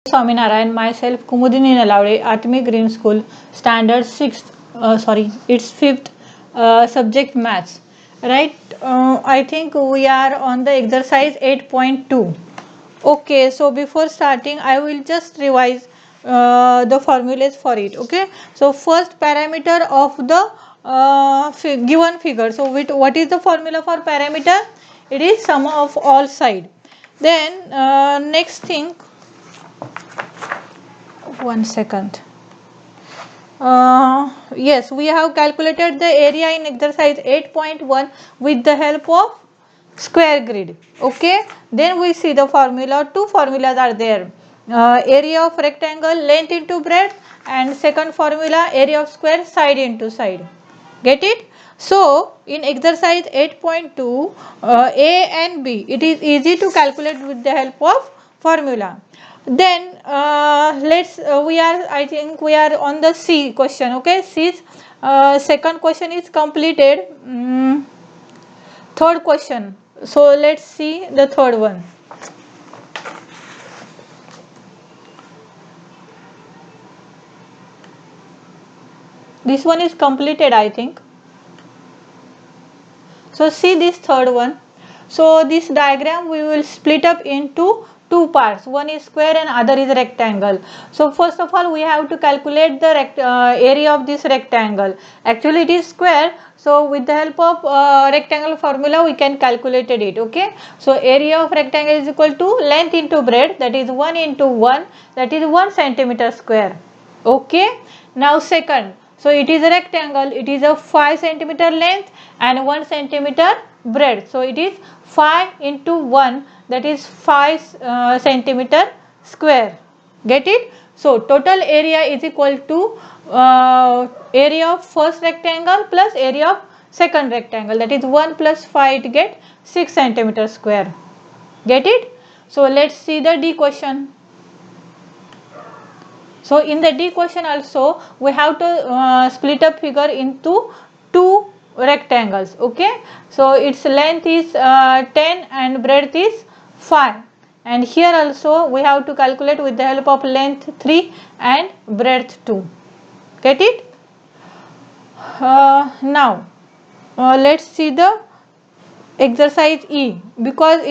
Swaminarayan, myself Kumudini Nalaude, Atmi Green School, Standard 6th, it's 5th subject maths. Right, I think we are on the exercise 8.2. Okay, so before starting, I will just revise the formulas for it. Okay, so first parameter of the given figure. So, what is the formula for parameter? It is sum of all side. Then, next thing, one second. Yes, we have calculated the area in exercise 8.1 with the help of square grid. Okay, then we see the formula. Two formulas are there: area of rectangle, length into breadth, and second formula, area of square, side into side. Get it? So in exercise 8.2, A and B, it is easy to calculate with the help of formula. Then I think we are on the C question. Okay, C's second question is completed. Third question. So let's see the third one. This one is completed, I think. So see this third one. So this diagram we will split up into two parts. One is square and other is rectangle. So first of all we have to calculate the area of this rectangle. Actually it is square. So with the help of rectangle formula we can calculate it. Okay. So area of rectangle is equal to length into breadth, that is 1 into 1, that is 1 centimeter square. Okay. Now second. So it is a rectangle, it is a 5 centimeter length and 1 centimeter breadth. So it is 5 into 1, that is 5 centimeter square. Get it? So total area is equal to area of first rectangle plus area of second rectangle, that is 1 plus 5, it get 6 centimeter square. Get it? So let's see the D question. So in the D question also we have to split up figure into two rectangles. Okay, so its length is 10 and breadth is 5, and here also we have to calculate with the help of length 3 and breadth 2. Get it? Now let's see the exercise E, because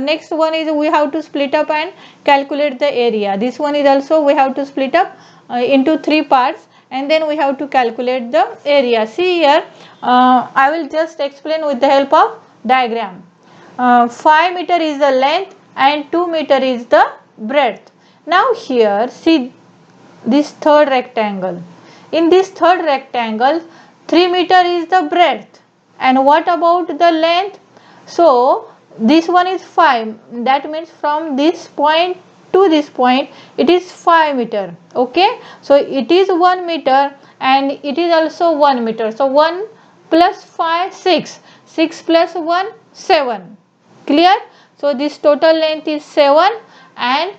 next one is we have to split up and calculate the area. This one is also we have to split up into three parts and then we have to calculate the area. See here, I will just explain with the help of diagram. 5 meter is the length and 2 meter is the breadth. Now here see this third rectangle. In this third rectangle 3 meter is the breadth, and what about the length? So this one is 5, that means from this point to this point it is 5 meter. Okay, so it is 1 meter and it is also 1 meter. So 1 plus 5 6, 6 plus 1 7. Clear? So this total length is 7 and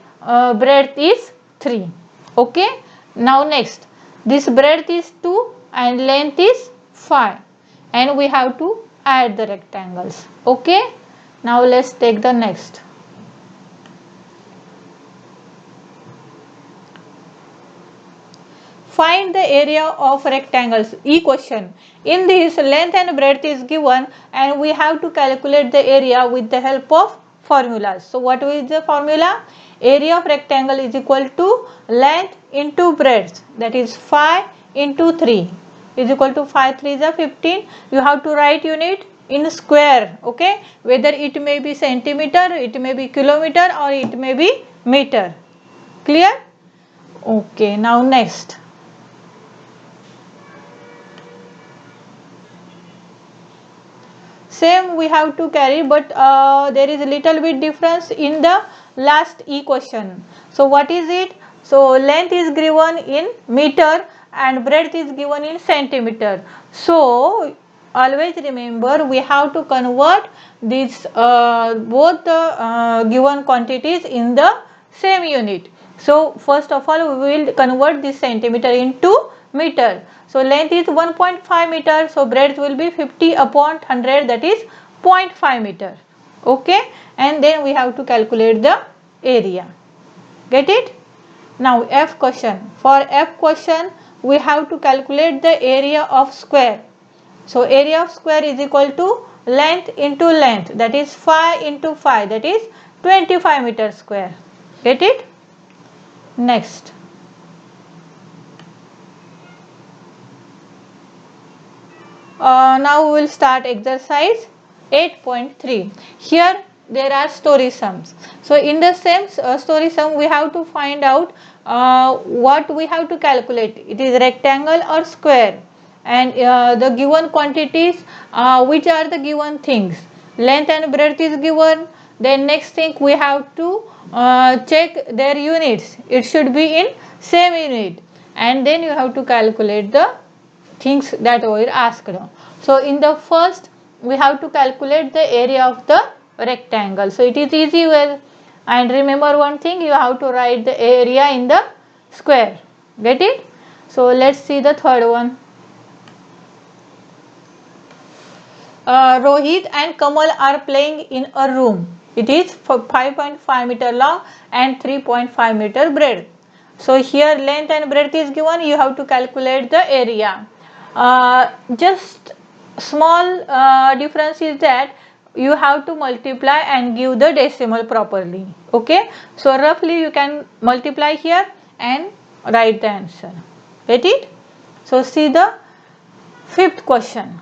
breadth is 3. Okay, now next, this breadth is 2 and length is 5, and we have to add the rectangles. Okay, now let's take the next. Find the area of rectangles. E question. In this, length and breadth is given and we have to calculate the area with the help of formulas. So what is the formula? Area of rectangle is equal to length into breadth, that is 5 into 3 is equal to 5 3 is 15. You have to write unit in square. Okay, whether it may be centimeter, it may be kilometer, or it may be meter. Clear? Okay, now next. Same we have to carry, but there is a little bit difference in the last E question. So what is it? So length is given in meter and breadth is given in centimeter. So always remember we have to convert these both the given quantities in the same unit. So first of all we will convert this centimeter into meter. So length is 1.5 meter, so breadth will be 50 upon 100, that is 0.5 meter. Okay, and then we have to calculate the area. Get it? Now F question. For F question, we have to calculate the area of square. So area of square is equal to length into length, that is 5 into 5, that is 25 meter square. Get it? Next. Now we will start exercise 8.3. Here there are story sums. So in the same story sum, we have to find out what we have to calculate. It is rectangle or square, and the given quantities, which are the given things. Length and breadth is given. Then next thing we have to check their units. It should be in same unit, and then you have to calculate the things that were asked. So in the first, we have to calculate the area of the rectangle. So it is easy. Well, and remember one thing, you have to write the area in the square. Get it? So let's see the third one. Rohit and Kamal are playing in a room. It is 5.5 meter long and 3.5 meter breadth. So here length and breadth is given. You have to calculate the area. Just small difference is that you have to multiply and give the decimal properly. Okay, so roughly you can multiply here and write the answer. Get it? So see the fifth question.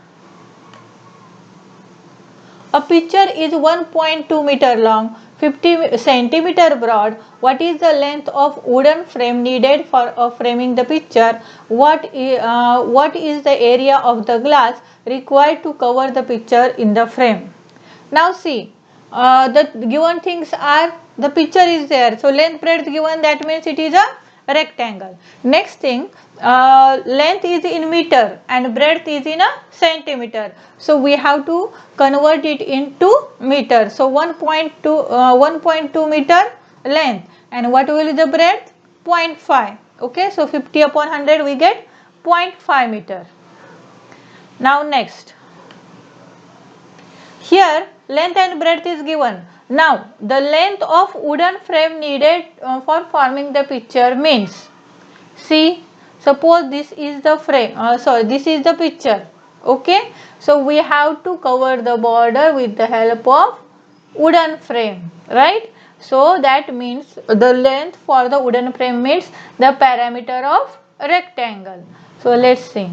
A picture is 1.2 meter long, 50 centimeter broad. What is the length of wooden frame needed for framing the picture? What is the area of the glass required to cover the picture in the frame? Now see, the given things are, the picture is there. So length, breadth given, that means it is a rectangle. Next thing, length is in meter and breadth is in a centimeter. So we have to convert it into meter. So 1.2 meter length, and what will be the breadth? 0.5. Okay, so 50 upon 100 we get 0.5 meter. Now next, here length and breadth is given. Now the length of wooden frame needed for forming the picture means, see, suppose this is the frame, this is the picture. Okay, so we have to cover the border with the help of wooden frame, right? So that means the length for the wooden frame means the parameter of rectangle. So let's see.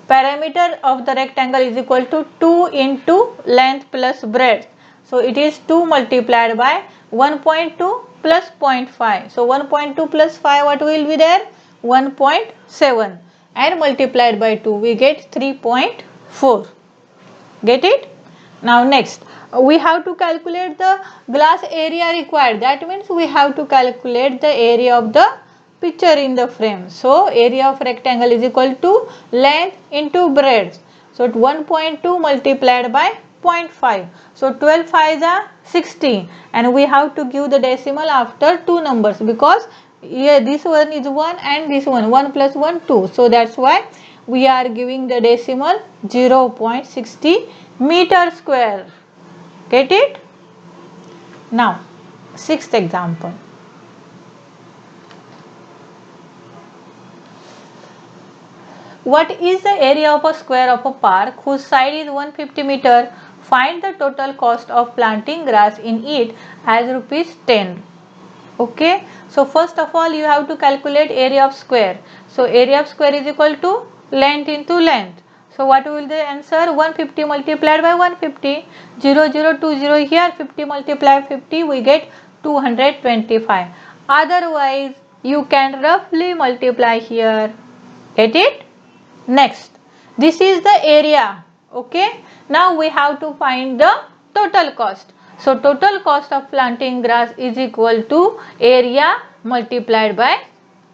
Parameter of the rectangle is equal to 2 into length plus breadth. So it is 2 multiplied by 1.2 plus 0.5. So 1.2 plus 5, what will be there? 1.7, and multiplied by 2 we get 3.4. Get it? Now next, we have to calculate the glass area required. That means we have to calculate the area of the picture in the frame. So area of rectangle is equal to length into breadth. So 1.2 multiplied by 0.5. So 12 5s are 60, and we have to give the decimal after two numbers, because here this one is 1 and this one 1 plus 1 2. So that's why we are giving the decimal 0.60 meter square. Get it? Now sixth example. What is the area of a square of a park whose side is 150 meter? Find the total cost of planting grass in it as rupees 10. Okay, so first of all you have to calculate area of square. So area of square is equal to length into length. So what will the answer? 150 multiplied by 150, 0020 here, 50 multiplied 50 we get 225. Otherwise you can roughly multiply here. Get it? Next, this is the area. Okay, now we have to find the total cost. So total cost of planting grass is equal to area multiplied by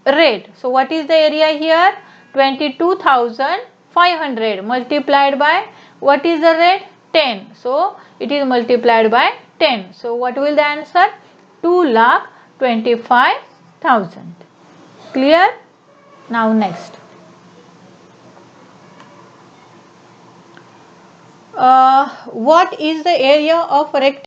rate. So what is the area here? 22,500 multiplied by, what is the rate? 10. So it is multiplied by 10. So what will the answer? 2,25,000. Clear? Now next. What is the area of rectangle?